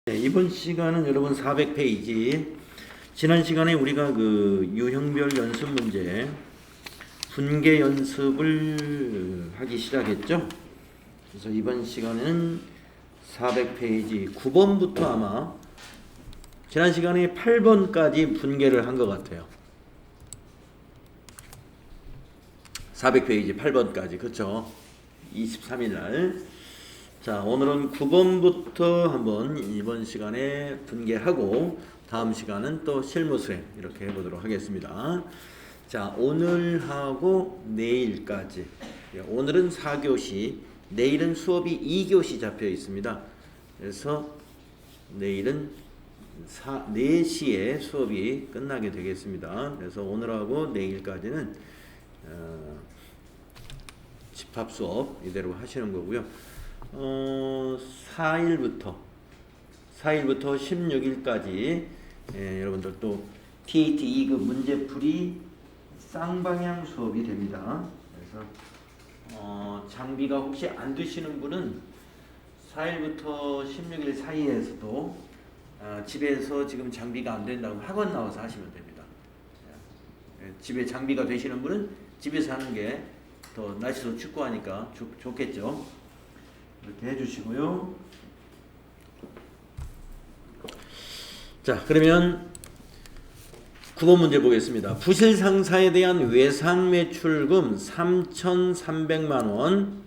네, 이번 시간은 여러분 400페이지. 지난 시간에 우리가 그 유형별 연습 문제 분계 연습을 하기 시작했죠. 그래서 이번 시간에는 400페이지 9번부터 아마 지난 시간에 8번까지 분계를 한 것 같아요. 400페이지 8번까지. 그렇죠. 23일 날. 자, 오늘은 9번부터 한번 이번 시간에 분계하고 다음 시간은 또 실무 수행 이렇게 해보도록 하겠습니다. 자, 오늘하고 내일까지. 오늘은 4교시, 내일은 수업이 2교시 잡혀 있습니다. 그래서 내일은 4시에 수업이 끝나게 되겠습니다. 그래서 오늘하고 내일까지는 집합 수업 이대로 하시는 거고요. 4일부터 16일까지 여러분들 또 TAT 2급 문제풀이 쌍방향 수업이 됩니다. 그래서 장비가 혹시 안 되시는 분은 4일부터 16일 사이에서도 집에서 지금 장비가 안 된다고 학원 나와서 하시면 됩니다. 집에 장비가 되시는 분은 집에서 하는 게 더 날씨도 춥고 하니까 좋겠죠. 이렇게 해주시고요. 자, 그러면 9번 문제 보겠습니다. 부실 상사에 대한 외상 매출금 3,300만 원.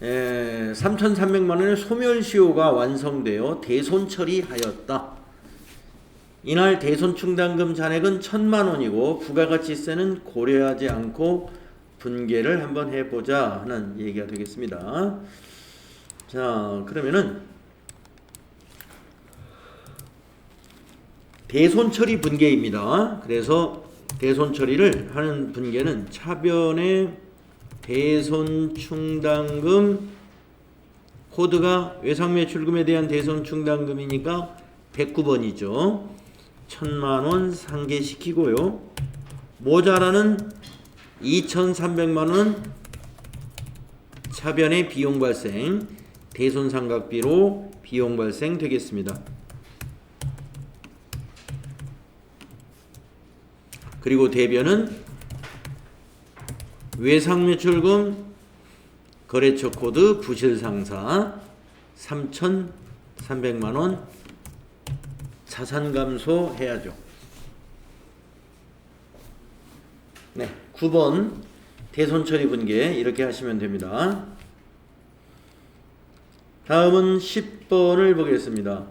3,300만 원의 소멸시효가 완성되어 대손 처리하였다. 이날 대손 충당금 잔액은 1,000만 원이고 부가가치세는 고려하지 않고 분계를 한번 해보자 하는 얘기가 되겠습니다. 자, 그러면은 대손 처리 분계입니다. 그래서 대손 처리를 하는 분계는 차변의 대손 충당금 코드가 외상매출금에 대한 대손 충당금이니까 109번이죠. 1,000만 원 상계시키고요. 모자라는 2,300만 원 차변의 비용 발생, 대손상각비로 비용 발생 되겠습니다. 그리고 대변은 외상매출금 거래처 코드 부실상사 3,300만 원 자산 감소해야죠. 네, 9번 대손 처리 분계 이렇게 하시면 됩니다. 다음은 10번을 보겠습니다.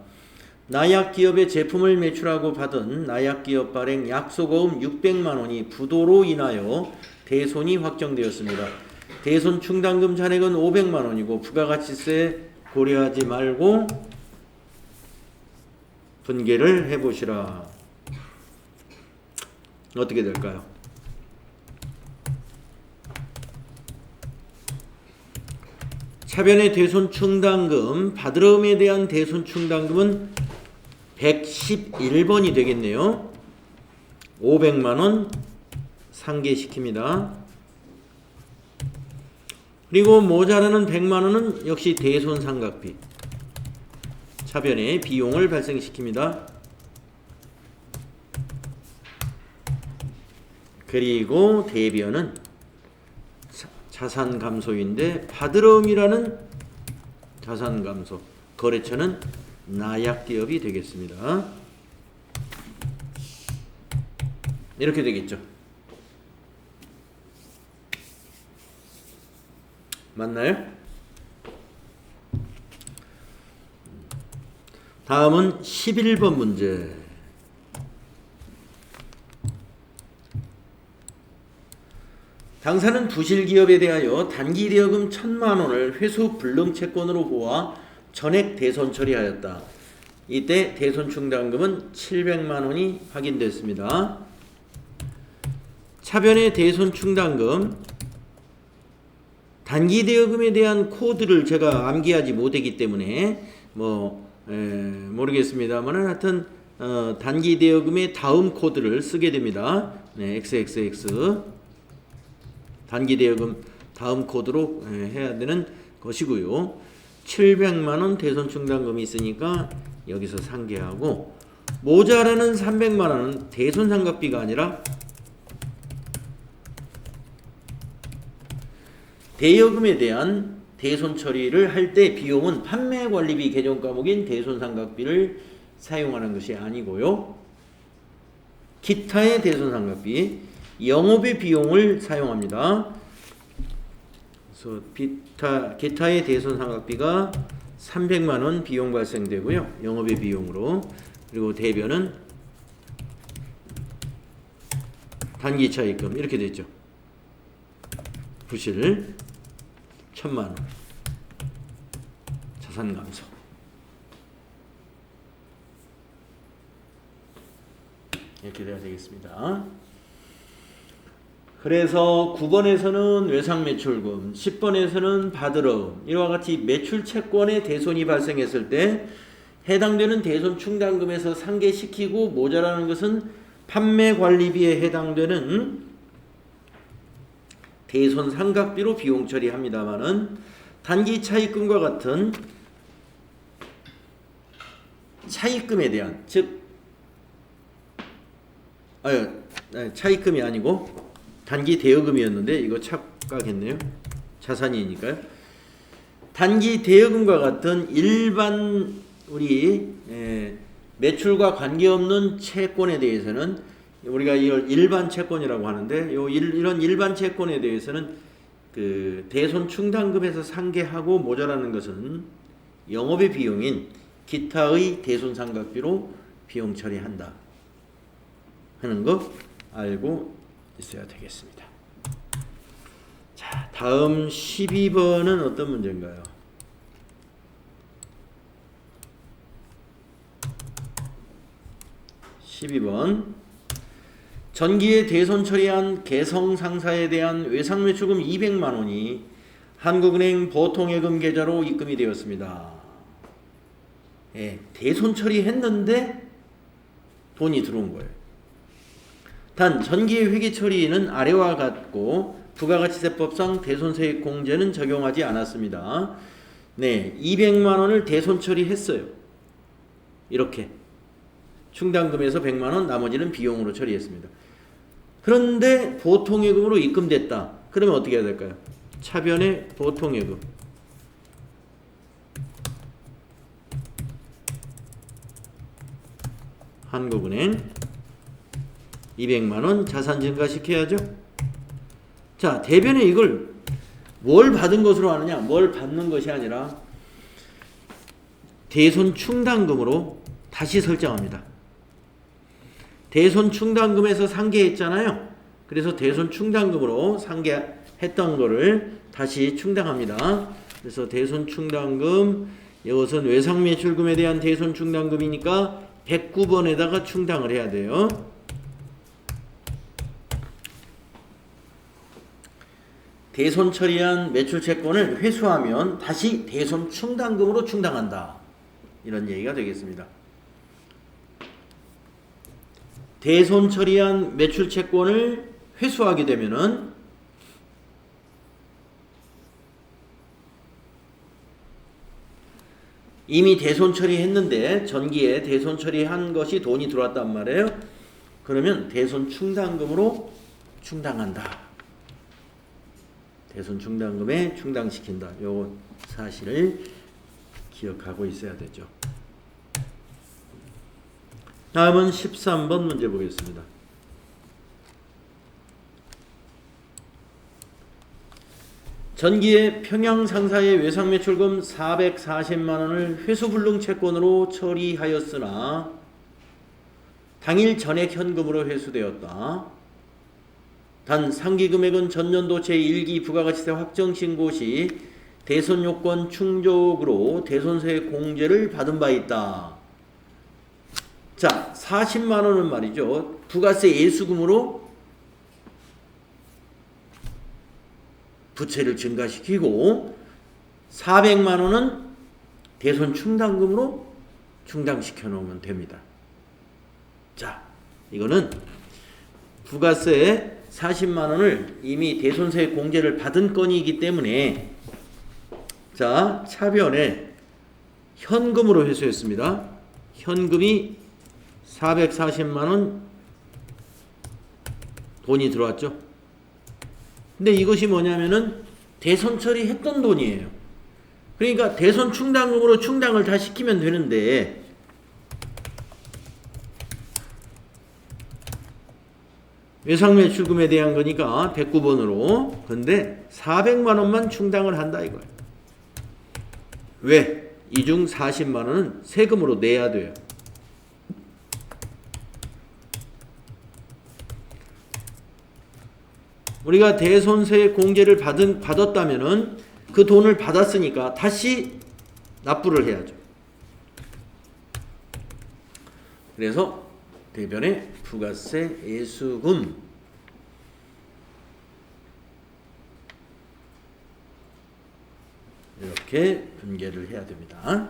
나약기업의 제품을 매출하고 받은 나약기업 발행 약소거금 600만 원이 부도로 인하여 대손이 확정되었습니다. 대손 충당금 잔액은 500만 원이고 부가가치세 고려하지 말고 분계를 해보시라. 어떻게 될까요? 차변의 대손 충당금, 받으러움에 대한 대손 충당금은 111번이 되겠네요. 500만원 상계시킵니다. 그리고 모자라는 100만원은 역시 대손 상각비. 차변에 비용을 발생시킵니다. 그리고 대변은 자산 감소인데 받으러움이라는 자산 감소. 거래처는 나약기업이 되겠습니다. 이렇게 되겠죠. 맞나요? 다음은 11번 문제. 당사는 부실기업에 대하여 단기대여금 1,000만 원을 회수 불능채권으로 보아 전액 대손 처리하였다. 이때 대손 충당금은 700만 원이 확인됐습니다. 차변의 대손 충당금 단기대여금에 대한 코드를 제가 암기하지 못했기 때문에 모르겠습니다만 하여튼 단기대여금의 다음 코드를 쓰게 됩니다. 네, XXX 단기대여금 다음 코드로 해야 되는 것이고요. 700만 원 대손 충당금이 있으니까 여기서 상계하고, 모자라는 300만 원은 대손 상각비가 아니라 대여금에 대한 대손 처리를 할 때 비용은 판매 관리비 개정 과목인 대손 상각비를 사용하는 것이 아니고요. 기타의 대손 상각비, 영업의 비용을 사용합니다. 그래서 기타의 대손 상각비가 300만 원 비용 발생되고요. 영업의 비용으로. 그리고 대변은 단기 차익금 이렇게 됐죠. 부실 1000만 원. 자산 감소. 이렇게 돼야 되겠습니다. 그래서 9번에서는 외상매출금, 10번에서는 받으러움, 이와 같이 매출 채권의 대손이 발생했을 때 해당되는 대손 충당금에서 상계시키고, 모자라는 것은 판매 관리비에 해당되는 대손 상각비로 비용 처리합니다만은, 단기 차익금과 같은 차익금에 대한, 즉 차익금이 아니고 단기 대여금이었는데 이거 착각했네요. 자산이니까요. 단기 대여금과 같은 일반 우리 매출과 관계없는 채권에 대해서는 우리가 이걸 일반 채권이라고 하는데, 이런 일반 채권에 대해서는 그 대손 충당금에서 상계하고 모자라는 것은 영업의 비용인 기타의 대손 상각비로 비용 처리한다 하는 거 알고 있어야 되겠습니다. 자, 다음 12번은 어떤 문제인가요? 12번. 전기에 대손 처리한 개성상사에 대한 외상매출금 200만 원이 한국은행 보통예금 계좌로 입금이 되었습니다. 대손 처리했는데 돈이 들어온 거예요. 단 전기의 회계 처리는 아래와 같고 부가가치세법상 대손세액 공제는 적용하지 않았습니다. 200만 원을 대손 처리했어요. 이렇게 충당금에서 100만 원, 나머지는 비용으로 처리했습니다. 그런데 보통예금으로 입금됐다. 그러면 어떻게 해야 될까요? 차변의 보통예금. 한국은행 200만 원 자산 증가시켜야죠. 자, 대변에 이걸 뭘 받은 것으로 하느냐? 뭘 받는 것이 아니라 대손 충당금으로 다시 설정합니다. 대손 충당금에서 상계했잖아요. 그래서 대손 충당금으로 상계했던 거를 다시 충당합니다. 그래서 대손 충당금, 이것은 외상매출금에 대한 대손 충당금이니까 109번에다가 충당을 해야 돼요. 대손 처리한 매출채권을 회수하면 다시 대손 충당금으로 충당한다. 이런 얘기가 되겠습니다. 대손 처리한 매출채권을 회수하게 되면은 이미 대손 처리했는데 전기에 대손 처리한 것이 돈이 들어왔단 말이에요. 그러면 대손 충당금으로 충당한다. 대손 충당금에 충당시킨다. 요 사실을 기억하고 있어야 되죠. 다음은 13번 문제 보겠습니다. 전기의 평양상사의 외상매출금 440만 원을 회수불능 채권으로 처리하였으나 당일 전액 현금으로 회수되었다. 단 상기금액은 전년도 제1기 부가가치세 확정신고 시 대손요건 충족으로 대손세 공제를 받은 바 있다. 자, 40만 원은 말이죠. 부가세 예수금으로 부채를 증가시키고 400만 원은 대손 충당금으로 충당시켜 놓으면 됩니다. 자, 이거는 부가세 40만 원을 이미 대손세 공제를 받은 건이기 때문에 자, 차변에 현금으로 회수했습니다. 현금이 440만원 돈이 들어왔죠. 근데 이것이 뭐냐면은 대손 처리했던 돈이에요. 그러니까 대손 충당금으로 충당을 다 시키면 되는데 외상매출금에 대한 거니까 109번으로 근데 400만원만 충당을 한다 이거예요. 왜? 이 중 40만원은 세금으로 내야 돼요. 우리가 대손세 공제를 받았다면은 그 돈을 받았으니까 다시 납부를 해야죠. 그래서 대변에 부가세 예수금 이렇게 분개를 해야 됩니다.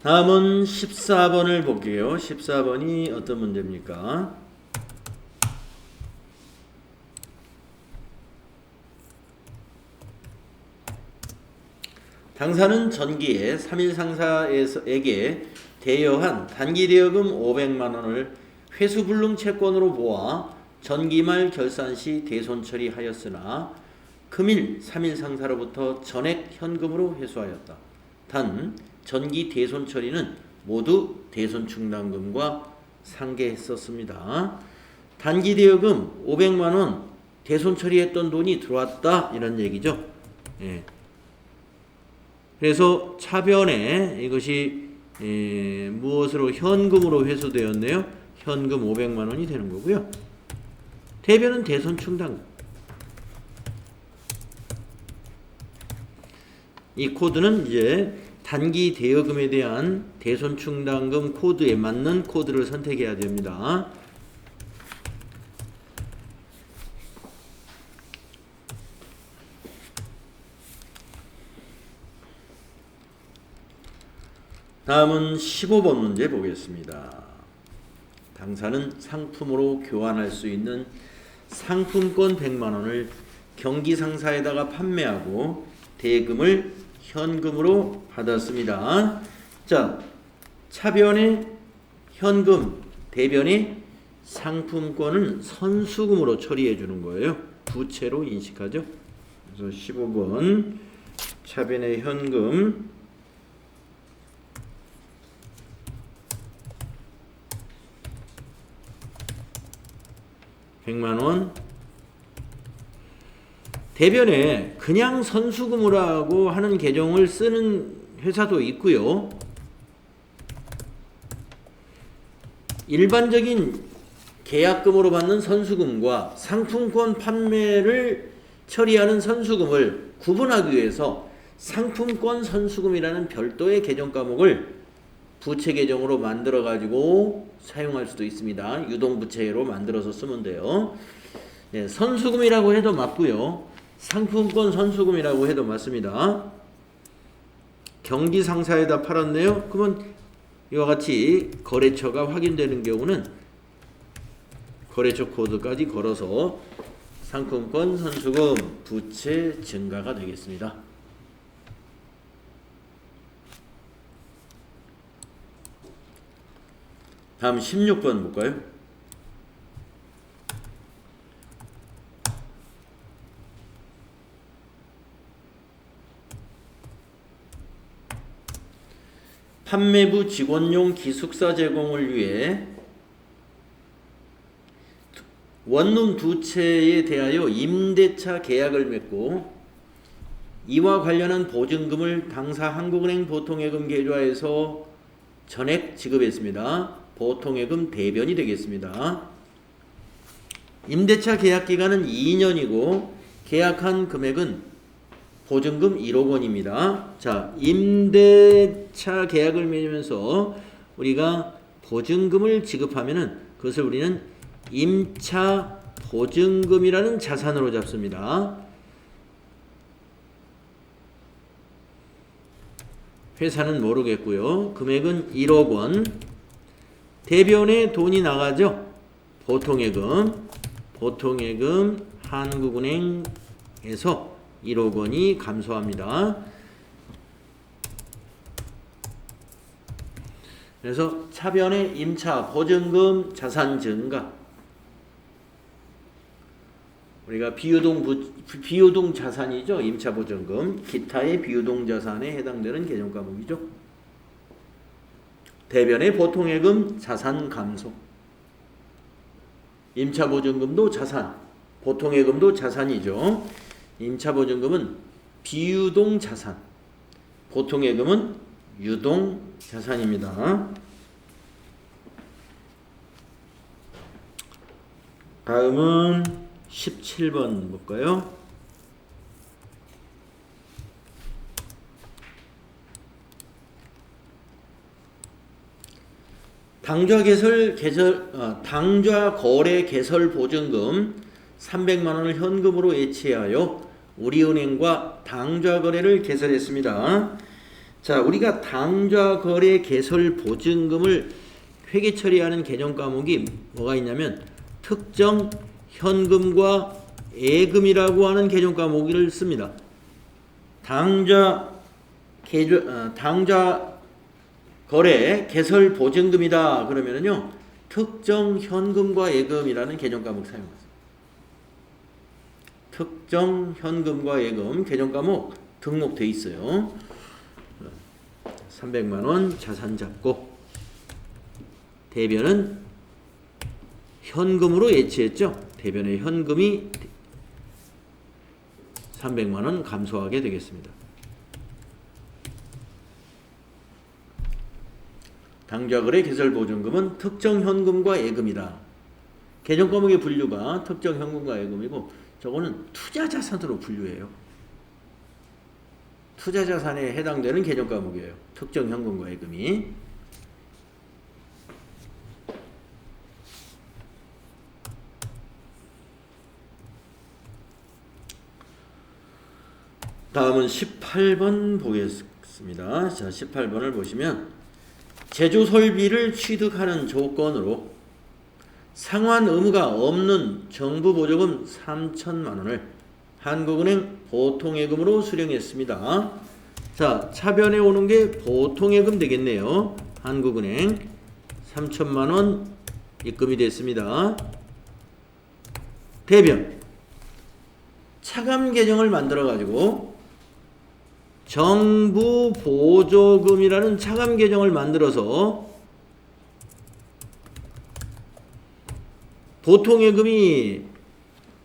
다음은 14번을 볼게요. 14번이 어떤 문제입니까? 당사는 전기에 3일 상사에게 대여한 단기대여금 500만원을 회수불능 채권으로 모아 전기말 결산 시 대손 처리하였으나 금일 3일 상사로부터 전액 현금으로 회수하였다. 단 전기 대손 처리는 모두 대손 충당금과 상계했었습니다. 단기 대여금 500만원 대손 처리했던 돈이 들어왔다 이런 얘기죠. 예. 그래서 차변에 이것이 무엇으로 현금으로 회수되었네요. 현금 500만원이 되는 거고요. 대변은 대손 충당금. 이 코드는 이제 단기 대여금에 대한 대손 충당금 코드에 맞는 코드를 선택해야 됩니다. 다음은 15번 문제 보겠습니다. 당사는 상품으로 교환할 수 있는 상품권 100만원을 경기상사에다가 판매하고 대금을 현금으로 받았습니다. 자, 차변의 현금, 대변의 상품권은 선수금으로 처리해 주는 거예요. 부채로 인식하죠. 그래서 15번 차변의 현금 100만원 대변에 그냥 선수금이라고 하는 계정을 쓰는 회사도 있고요. 일반적인 계약금으로 받는 선수금과 상품권 판매를 처리하는 선수금을 구분하기 위해서 상품권 선수금이라는 별도의 계정 과목을 부채 계정으로 만들어 가지고 사용할 수도 있습니다. 유동부채로 만들어서 쓰면 돼요. 네, 선수금이라고 해도 맞고요. 상품권 선수금이라고 해도 맞습니다. 경기상사에다 팔았네요. 그러면 이와 같이 거래처가 확인되는 경우는 거래처 코드까지 걸어서 상품권 선수금 부채 증가가 되겠습니다. 다음 16번 볼까요? 판매부 직원용 기숙사 제공을 위해 원룸 두 채에 대하여 임대차 계약을 맺고 이와 관련한 보증금을 당사 한국은행 보통예금 계좌에서 전액 지급했습니다. 보통예금 대변이 되겠습니다. 임대차 계약 기간은 2년이고 계약한 금액은 보증금 1억 원입니다. 자, 임대차 계약을 맺으면서 우리가 보증금을 지급하면은 그것을 우리는 임차 보증금이라는 자산으로 잡습니다. 회사는 모르겠고요. 금액은 1억 원. 대변에 돈이 나가죠. 보통예금 한국은행에서 1억 원이 감소합니다. 그래서 차변의 임차 보증금 자산 증가, 우리가 비유동 자산이죠. 임차 보증금, 기타의 비유동 자산에 해당되는 개정 과목이죠. 대변의 보통예금 자산 감소, 임차 보증금도 자산, 보통예금도 자산이죠. 임차 보증금은 비유동 자산, 보통예금은 유동 자산입니다. 다음은 17번 볼까요? 당좌 거래 개설 보증금 300만 원을 현금으로 예치하여 우리은행과 당좌 거래를 개설했습니다. 자, 우리가 당좌 거래 개설 보증금을 회계 처리하는 개정 과목이 뭐가 있냐면 특정 현금과 예금이라고 하는 개정 과목을 씁니다. 당좌 거래 개설 보증금이다 그러면은요 특정 현금과 예금이라는 개정 과목 사용하세요. 특정 현금과 예금 개정 과목 등록돼 있어요. 300만 원 자산 잡고 대변은 현금으로 예치했죠. 대변의 현금이 300만 원 감소하게 되겠습니다. 당좌거래 개설보증금은 특정 현금과 예금이다. 개정 과목의 분류가 특정 현금과 예금이고 저거는 투자자산으로 분류해요. 투자자산에 해당되는 개정 과목이에요. 특정 현금과 예금이. 다음은 18번 보겠습니다. 자, 18번을 보시면 제조설비를 취득하는 조건으로 상환 의무가 없는 정부 보조금 3천만 원을 한국은행 보통예금으로 수령했습니다. 자, 차변에 오는 게 보통예금 되겠네요. 한국은행 3천만 원 입금이 됐습니다. 대변 차감 계정을 만들어 가지고 정부 보조금이라는 차감 계정을 만들어서 보통예금이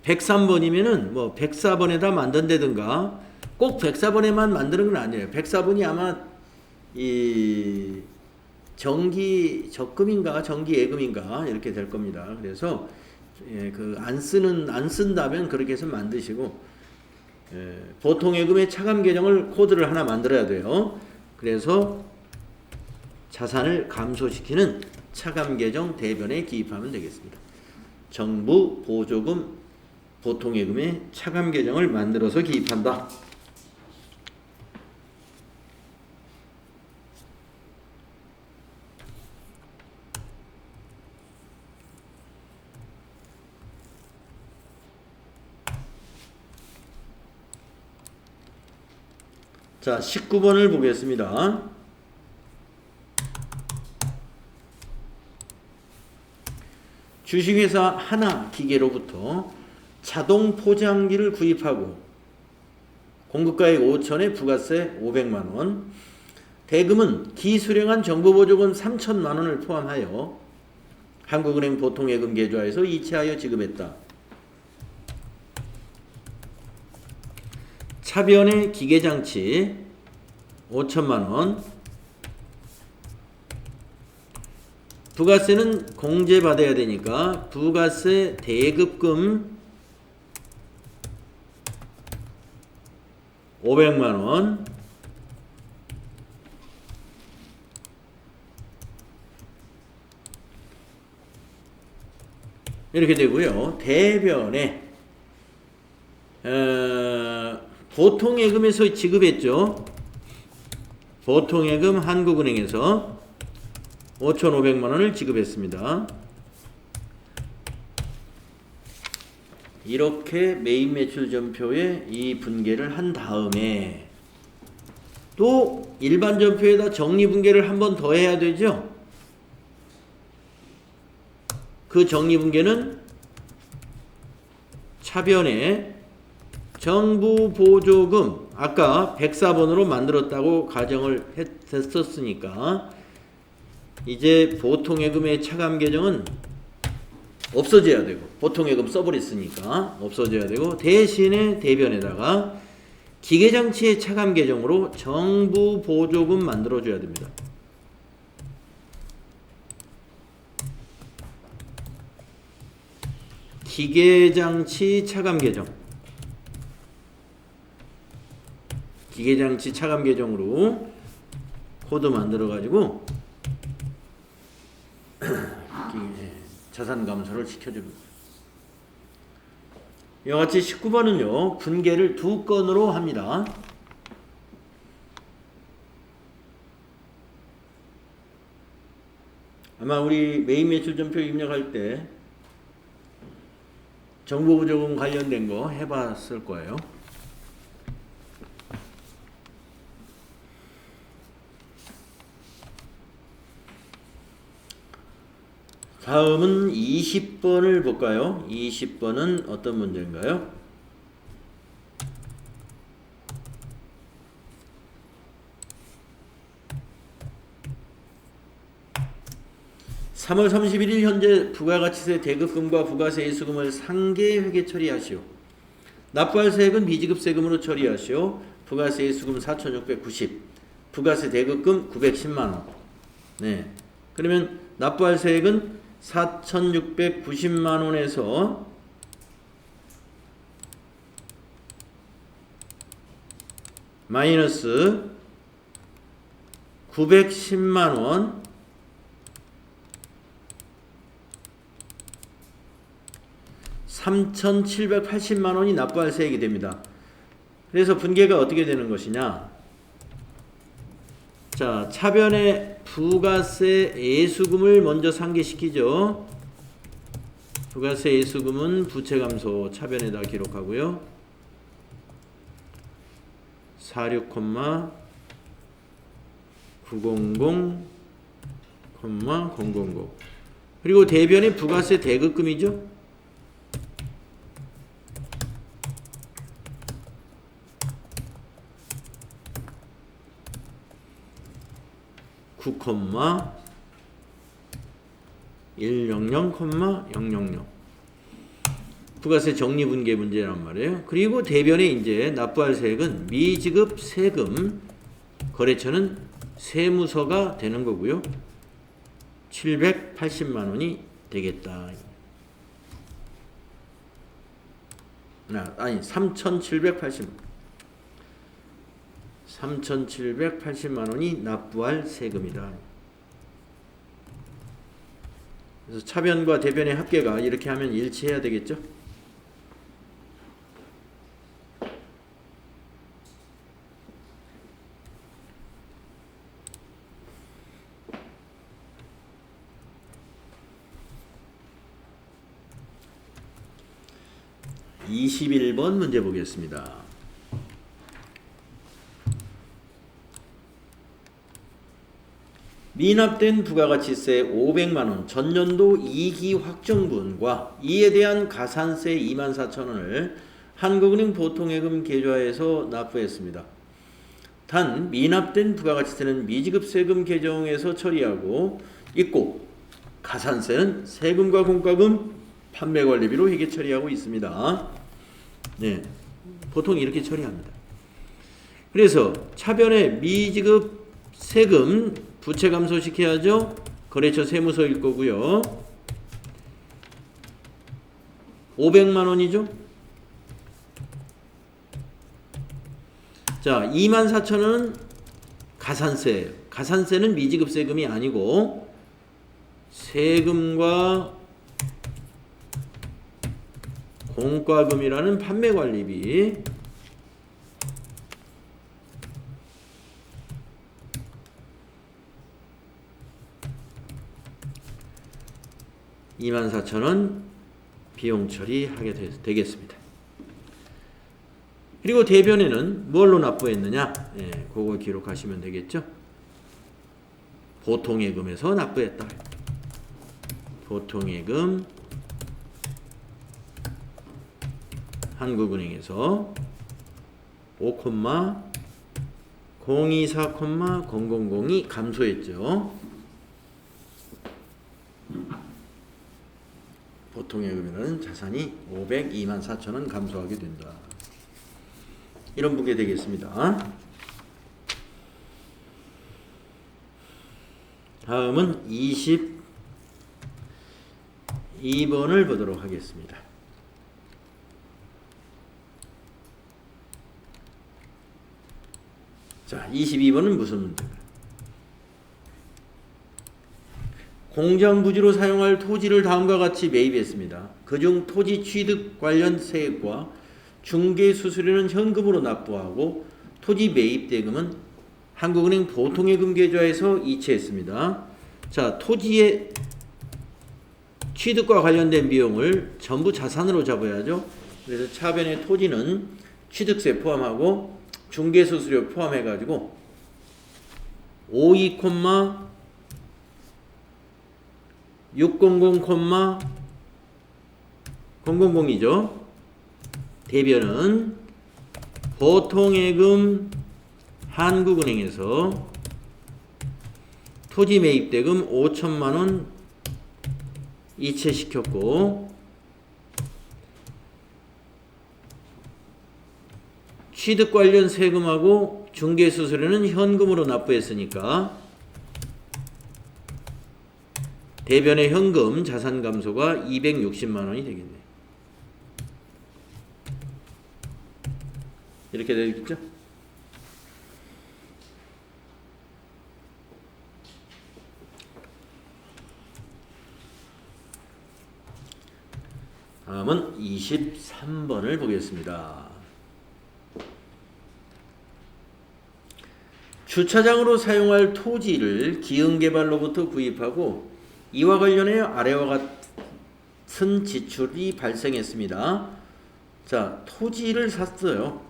103번이면은 뭐 104번에다 만든다든가 꼭 104번에만 만드는 건 아니에요. 104번이 아마 이 정기 적금인가 정기 예금인가 이렇게 될 겁니다. 그래서 그 안 쓴다면 그렇게 해서 만드시고 보통예금의 차감 계정을 코드를 하나 만들어야 돼요. 그래서 자산을 감소시키는 차감 계정 대변에 기입하면 되겠습니다. 정부 보조금 보통예금의 차감 계정을 만들어서 기입한다. 자, 19번을 보겠습니다. 주식회사 하나 기계로부터 자동 포장기를 구입하고 공급가액 5천에 부가세 500만 원, 대금은 기수령한 정부보조금 3천만 원을 포함하여 한국은행 보통예금 계좌에서 이체하여 지급했다. 차변의 기계장치 5천만 원, 부가세는 공제받아야 되니까 부가세 대급금 500만 원, 이렇게 되고요. 대변에 보통예금에서 지급했죠. 보통예금 한국은행에서 5,500만 원을 지급했습니다. 이렇게 메인 매출 전표에 이 분계를 한 다음에 또 일반 전표에다 정리 분계를 한 번 더 해야 되죠. 그 정리 분계는 차변에 정부 보조금 아까 104번으로 만들었다고 가정을 했었으니까 이제 보통예금의 차감 계정은 없어져야 되고 보통예금 써버렸으니까 없어져야 되고 대신에 대변에다가 기계장치의 차감 계정으로 정부 보조금 만들어줘야 됩니다. 기계장치 차감 계정 기계장치 차감 계정으로 코드 만들어 가지고 자산 감소를 시켜줍니다. 이와 같이 19번은요 분계를 2건으로 합니다. 아마 우리 메인 매출 전표 입력할 때 정부 보조금 관련된 거 해봤을 거예요. 다음은 20번을 볼까요? 20번은 어떤 문제인가요? (3월 31일) 현재 부가가치세 대급금과 부가세 이수금을 상계 회계 처리하시오. 납부할 세액은 미지급세금으로 처리하시오. 부가세 이수금 4,690, 부가세 대급금 910만원. 네. 그러면 납부할 세액은 4,690만원에서 마이너스 910만원 3,780만원이 납부할 세액이 됩니다. 그래서 분계가 어떻게 되는 것이냐? 자, 차변에 부가세 예수금을 먼저 상계시키죠. 부가세 예수금은 부채감소 차변에다 기록하고요. 46,900,000. 그리고 대변에 부가세 대급금이죠. 9,100,000,000 부가세 정리분계 문제란 말이에요. 그리고 대변에 이제 납부할 세액은 미지급 세금, 거래처는 세무서가 되는 거고요. 780만원이 되겠다. 아니 3,780만원이 납부할 세금이다. 그래서 차변과 대변의 합계가 이렇게 하면 일치해야 되겠죠? (21번) 문제 보겠습니다. 미납된 부가가치세 500만원 전년도 이익이 확정분과 이에 대한 가산세 24,000원을 한국은행 보통예금 계좌에서 납부했습니다. 단 미납된 부가가치세는 미지급세금 계정에서 처리하고 있고 가산세는 세금과 공과금, 판매관리비로 회계 처리하고 있습니다. 네, 보통 이렇게 처리합니다. 그래서 차변에 미지급 세금 부채 감소시켜야죠. 거래처 세무서일 거고요. 500만원이죠. 자, 24,000원은 가산세. 가산세는 미지급 세금이 아니고 세금과 공과금이라는 판매관리비. 24,000원 비용 처리하게 되겠습니다. 그리고 대변에는 뭘로 납부했느냐? 예, 그거 기록하시면 되겠죠. 보통예금에서 납부했다. 보통예금 한국은행에서 5,024,000이 감소했죠. 보통예금에는 자산이 524,000원 감소하게 된다. 이런 보게 되겠습니다. 다음은 22번을 보도록 하겠습니다. 자, 22번은 무슨 문제인가요? 공장부지로 사용할 토지를 다음과 같이 매입했습니다. 그중 토지 취득 관련 세액과 중개수수료는 현금으로 납부하고 토지 매입 대금은 한국은행 보통예금 계좌에서 이체했습니다. 자, 토지의 취득과 관련된 비용을 전부 자산으로 잡아야죠. 그래서 차변의 토지는 취득세 포함하고 중개수수료 포함해가지고 52,600,000이죠. 대변은 보통예금 한국은행에서 토지 매입대금 5,000,000원 이체시켰고 취득 관련 세금하고 중개수수료는 현금으로 납부했으니까 대변의 현금 자산 감소가 260만원이 되겠네. 이렇게 되겠죠? 다음은 23번을 보겠습니다. 주차장으로 사용할 토지를 기흥개발로부터 구입하고 이와 관련해 아래와 같은 지출이 발생했습니다. 자, 토지를 샀어요.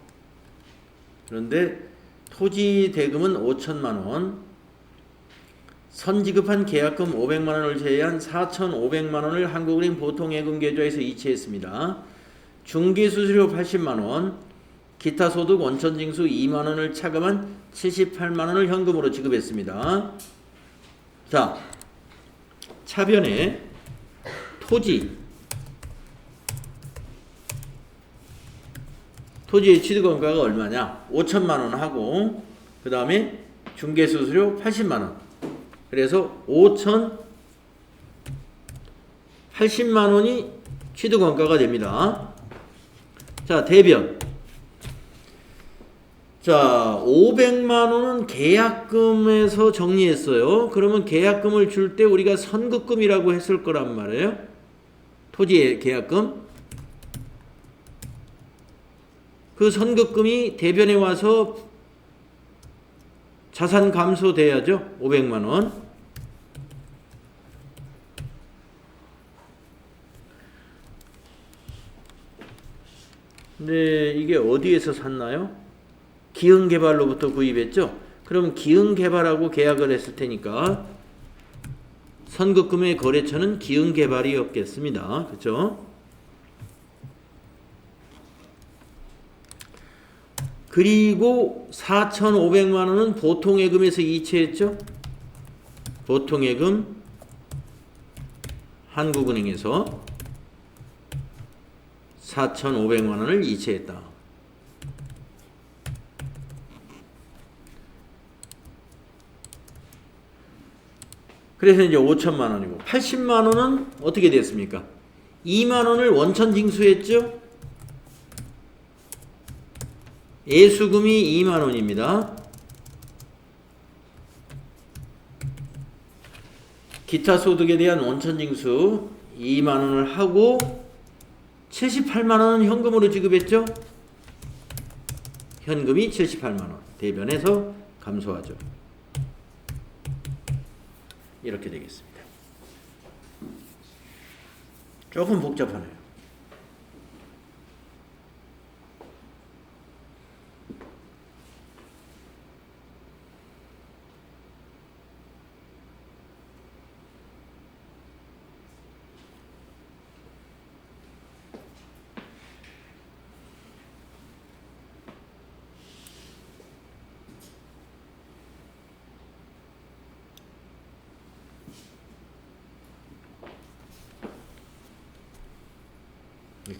그런데 토지 대금은 5,000만원, 선지급한 계약금 500만원을 제외한 4,500만원을 한국은행 보통예금 계좌에서 이체했습니다. 중개수수료 80만원, 기타 소득 원천징수 2만원을 차감한 78만원을 현금으로 지급했습니다. 자, 차변에 토지의 취득원가가 얼마냐? 5,000만원 하고 그 다음에 중개수수료 80만원. 그래서 5,080만원이 취득원가가 됩니다. 자, 대변. 자, 500만원은 계약금에서 정리했어요. 그러면 계약금을 줄 때 우리가 선급금이라고 했을 거란 말이에요. 토지의 계약금. 그 선급금이 대변에 와서 자산 감소돼야죠. 500만원. 근데 이게 어디에서 샀나요? 기흥개발로부터 구입했죠. 그럼 기흥개발하고 계약을 했을 테니까 선급금의 거래처는 기흥개발이었겠습니다. 그렇죠? 그리고 4,500만원은 보통예금에서 이체했죠. 보통예금 한국은행에서 4,500만원을 이체했다. 그래서 이제 5,000만원이고 80만원은 어떻게 됐습니까? 2만원을 원천징수했죠. 예수금이 2만원입니다. 기타 소득에 대한 원천징수 2만원을 하고 78만원은 현금으로 지급했죠. 현금이 78만원. 대변에서 감소하죠. 이렇게 되겠습니다. 조금 복잡하네요.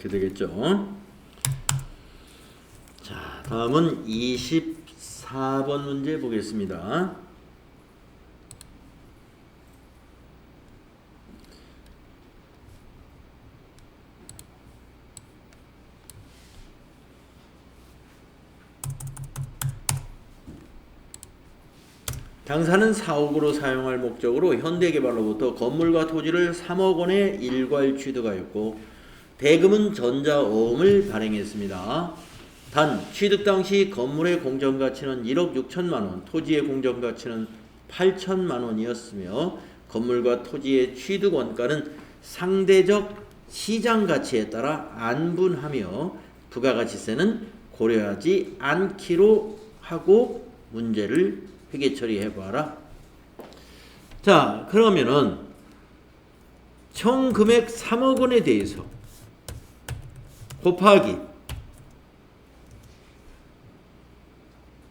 이렇게 되겠죠. 자, 다음은 24번 문제 보겠습니다. 당사는 사옥으로 사용할 목적으로 현대개발로부터 건물과 토지를 3억 원에 일괄 취득하였고 대금은 전자어음을 발행했습니다. 단 취득 당시 건물의 공정가치는 1억 6천만 원, 토지의 공정가치는 8천만 원이었으며 건물과 토지의 취득 원가는 상대적 시장가치에 따라 안분하며 부가가치세는 고려하지 않기로 하고 문제를 회계 처리해봐라. 자, 그러면은 총 금액 3억 원에 대해서 곱하기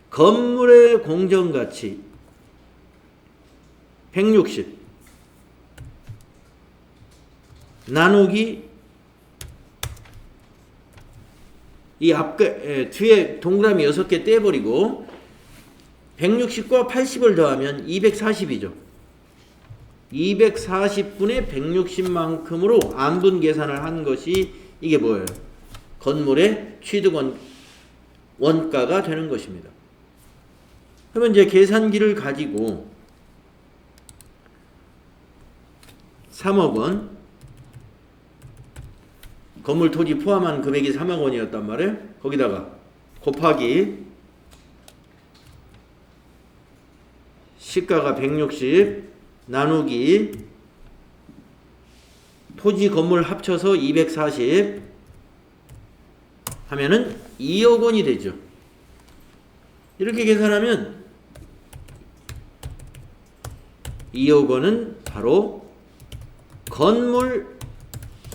건물의 공정가치 160 나누기 이 뒤에 동그라미 6개 떼버리고 160과 80을 더하면 240이죠. 240분의 160만큼으로 안분 계산을 한 것이 이게 뭐예요? 건물의 취득 원가가 되는 것입니다. 그러면 이제 계산기를 가지고 3억 원 건물 토지 포함한 금액이 3억 원이었단 말이에요. 거기다가 곱하기 시가가 160 나누기 토지 건물 합쳐서 240 하면은 2억 원이 되죠. 이렇게 계산하면 2억 원은 바로 건물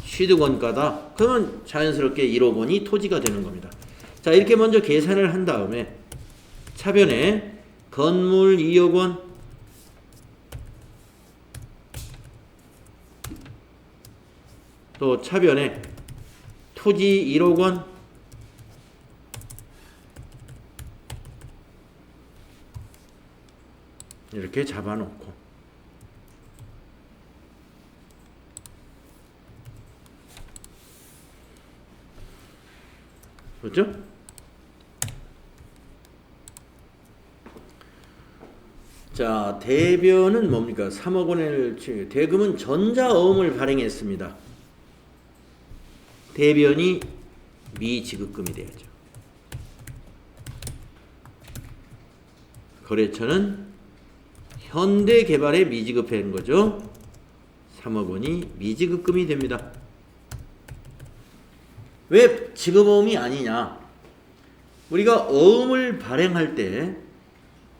취득원가다. 그러면 자연스럽게 1억 원이 토지가 되는 겁니다. 자, 이렇게 먼저 계산을 한 다음에 차변에 건물 2억 원 또 차변에 토지 1억 원 이렇게 잡아놓고 그렇죠? 자, 대변은 뭡니까? 3억 원을 대금은 전자어음을 발행했습니다. 대변이 미지급금이 돼야죠. 거래처는 현대개발에 미지급한 거죠. 3억 원이 미지급금이 됩니다. 왜 지급어음이 아니냐? 우리가 어음을 발행할 때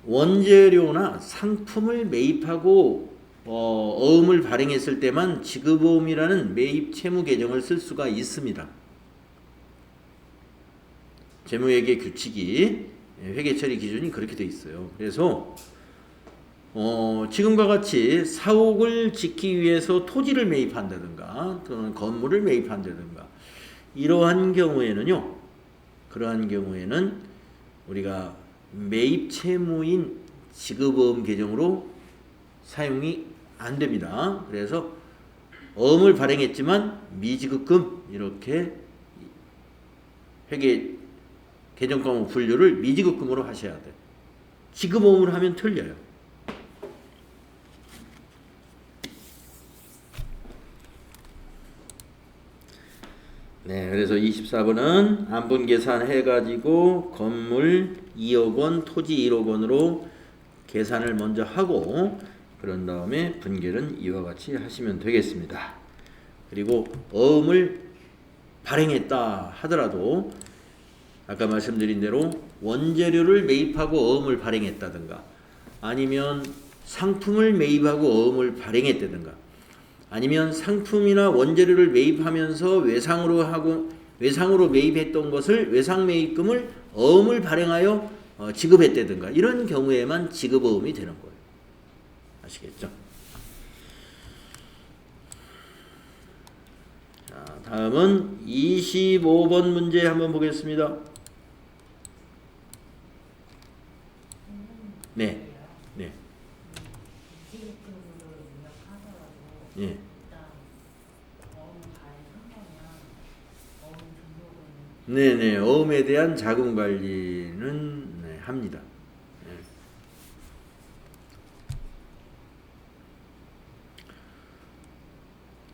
원재료나 상품을 매입하고 어음을 발행했을 때만 지급어음이라는 매입 채무 계정을 쓸 수가 있습니다. 재무회계 규칙이 회계처리 기준이 그렇게 돼 있어요. 그래서 지금과 같이 사옥을 짓기 위해서 토지를 매입한다든가 또는 건물을 매입한다든가 이러한 경우에는요. 그러한 경우에는 우리가 매입 채무인 지급어음 계정으로 사용이 안 됩니다. 그래서 어음을 발행했지만 미지급금 이렇게 회계 계정 과목 분류를 미지급금으로 하셔야 돼요. 지급어음을 하면 틀려요. 네, 그래서 24번은 안분 계산해가지고 건물 2억 원, 토지 1억 원으로 계산을 먼저 하고 그런 다음에 분계는 이와 같이 하시면 되겠습니다. 그리고 어음을 발행했다 하더라도 아까 말씀드린 대로 원재료를 매입하고 어음을 발행했다든가 아니면 상품을 매입하고 어음을 발행했다든가 아니면 상품이나 원재료를 매입하면서 외상으로 매입했던 것을 외상 매입금을 어음을 발행하여 지급했다든가 이런 경우에만 지급어음이 되는 거예요. 아시겠죠? 자, 다음은 25번 문제 한번 보겠습니다. 네. 네. 예. 네네. 어음에 대한 자궁 관리는 네, 합니다. 네.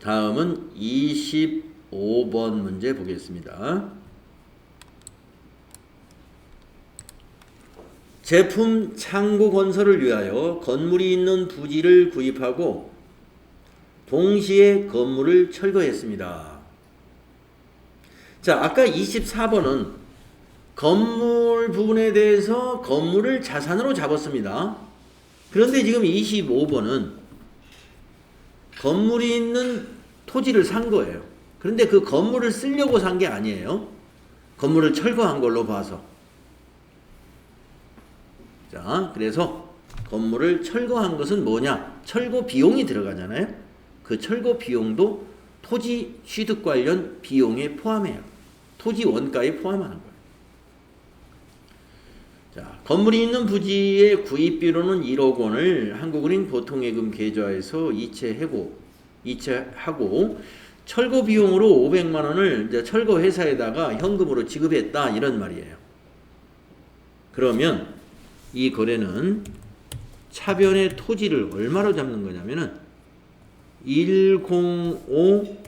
다음은 25번 문제 보겠습니다. 제품 창고 건설을 위하여 건물이 있는 부지를 구입하고 동시에 건물을 철거했습니다. 자, 아까 24번은 건물 부분에 대해서 건물을 자산으로 잡았습니다. 그런데 지금 25번은 건물이 있는 토지를 산 거예요. 그런데 그 건물을 쓰려고 산 게 아니에요. 건물을 철거한 걸로 봐서. 자, 그래서 건물을 철거한 것은 뭐냐? 철거 비용이 들어가잖아요. 그 철거 비용도 토지 취득 관련 비용에 포함해요. 토지 원가에 포함하는 거예요. 자, 건물이 있는 부지의 구입비로는 1억 원을 한국은행 보통예금 계좌에서 이체하고 철거 비용으로 500만 원을 이제 철거 회사에다가 현금으로 지급했다 이런 말이에요. 그러면 이 거래는 차변의 토지를 얼마로 잡는 거냐면은 105,000,000,000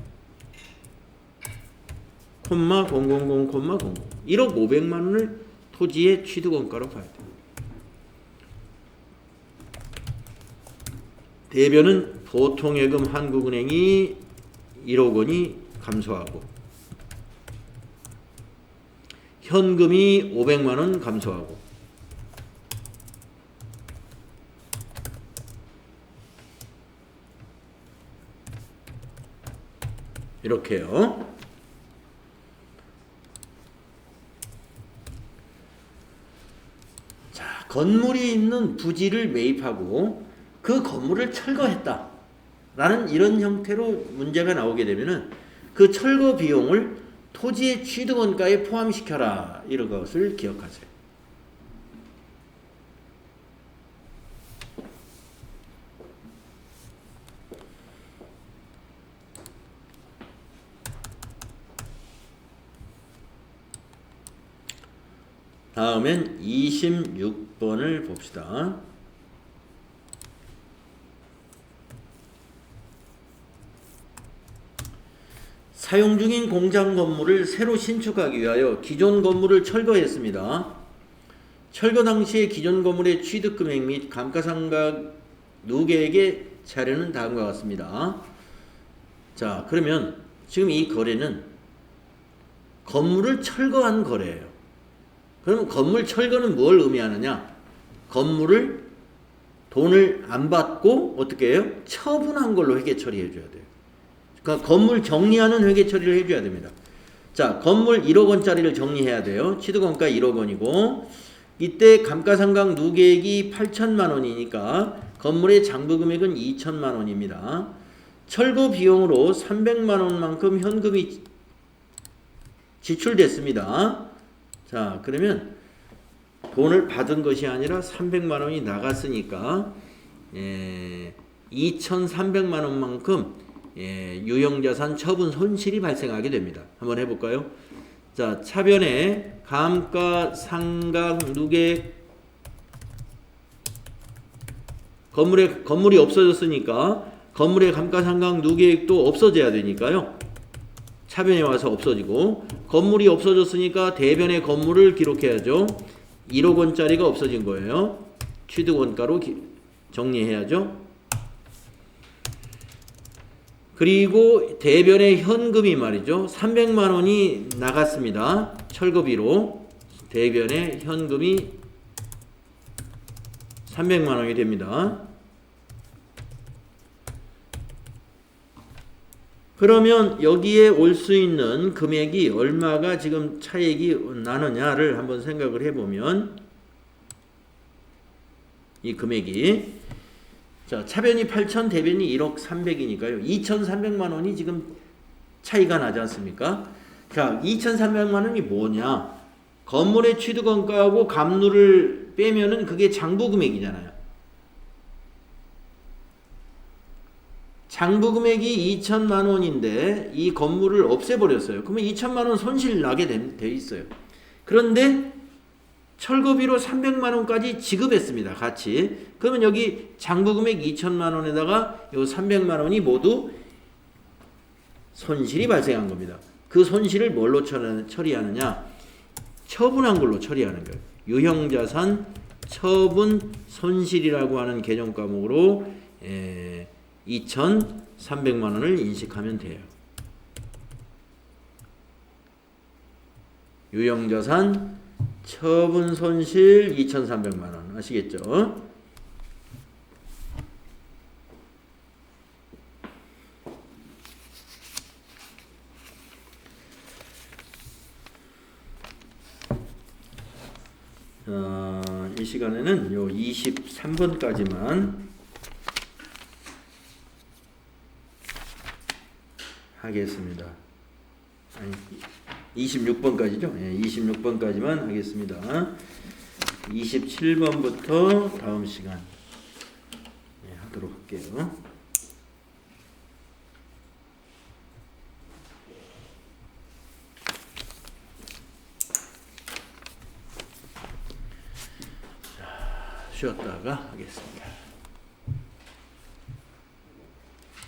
1억 500만 원을 토지의 취득원가로 봐야 돼요. 대변은 보통예금 한국은행이 1억 원이 감소하고 현금이 500만 원 감소하고 이렇게요. 자, 건물이 있는 부지를 매입하고 그 건물을 철거했다 라는 이런 형태로 문제가 나오게 되면은 그 철거 비용을 토지의 취득원가에 포함시켜라 이런 것을 기억하세요. 다음엔 26번을 봅시다. 사용 중인 공장 건물을 새로 신축하기 위하여 기존 건물을 철거했습니다. 철거 당시의 기존 건물의 취득금액 및 감가상각 누계액의 자료는 다음과 같습니다. 자, 그러면 지금 이 거래는 건물을 철거한 거래예요. 그러면 건물 철거는 뭘 의미하느냐? 건물을 돈을 안 받고 어떻게 해요? 처분한 걸로 회계 처리해 줘야 돼요. 그러니까 건물 정리하는 회계 처리를 해줘야 됩니다. 자, 건물 1억 원짜리를 정리해야 돼요. 취득원가 1억 원이고 이때 감가상각 누계액이 8천만 원이니까 건물의 장부금액은 2천만 원입니다. 철거 비용으로 300만 원만큼 현금이 지출됐습니다. 자, 그러면 돈을 받은 것이 아니라 300만 원이 나갔으니까 2,300만 원만큼 유형자산 처분 손실이 발생하게 됩니다. 한번 해볼까요? 자, 차변에 감가상각 누계액 건물이 없어졌으니까 건물의 감가상각 누계액도 없어져야 되니까요. 차변에 와서 없어지고 건물이 없어졌으니까 대변의 건물을 기록해야죠. 1억 원짜리가 없어진 거예요. 취득원가로 정리해야죠. 그리고 대변의 현금이 말이죠. 300만 원이 나갔습니다. 철거비로 대변의 현금이 300만 원이 됩니다. 그러면 여기에 올 수 있는 금액이 얼마가 지금 차액이 나느냐를 한번 생각을 해보면 이 금액이 자, 차변이 8천, 대변이 1억 300이니까요. 2,300만 원이 지금 차이가 나지 않습니까? 자, 2,300만 원이 뭐냐? 건물의 취득원가하고 감루를 빼면은 그게 장부금액이잖아요. 장부금액이 2천만 원인데 이 건물을 없애버렸어요. 그러면 2천만 원 손실 나게 돼 있어요. 그런데 철거비로 300만 원까지 지급했습니다. 같이. 그러면 여기 장부금액 2천만 원에다가 요 300만 원이 모두 손실이 발생한 겁니다. 그 손실을 뭘로 처리하느냐? 처분한 걸로 처리하는 거예요. 유형자산 처분 손실이라고 하는 개정 과목으로 2,300만 원을 인식하면 돼요. 유형자산 처분 손실 2,300만 원 아시겠죠? 이 시간에는 요 23번까지만 하겠습니다. 아니, 26번까지죠? 예, 26번까지만 하겠습니다. 27번부터 다음 시간 하도록 할게요. 쉬었다가 하겠습니다.